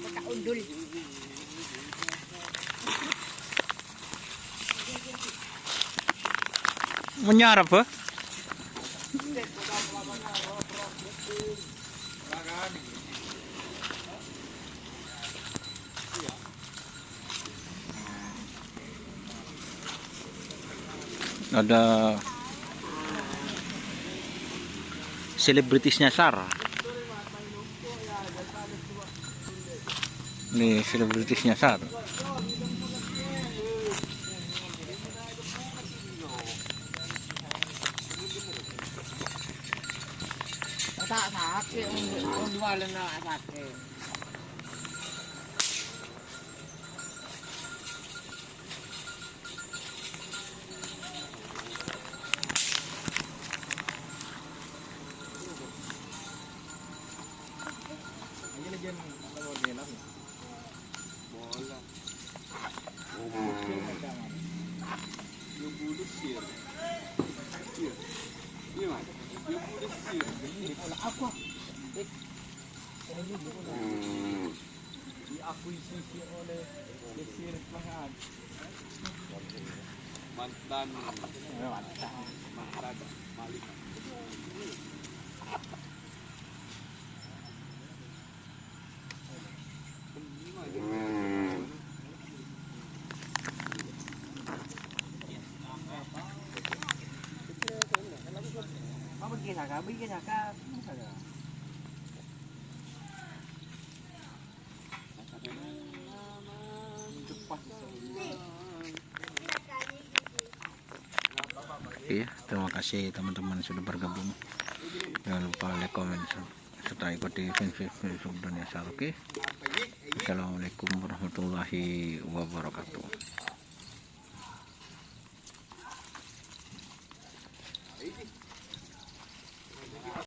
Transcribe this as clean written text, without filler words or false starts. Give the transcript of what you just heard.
Baka undul. Menyarap ba? Ada selebritis nyasar. Ini selebritis nyasar. Tak sakit, jualan nak sakit. Diakuisisi oleh Desir Penghad mantan Maharaja Malik. Bigyan ka. Oke, terima kasih teman-teman sudah bergabung. Jangan lupa like, comment, serta ikuti Facebook Dunia Sar. Oke. Assalamualaikum warahmatullahi wabarakatuh.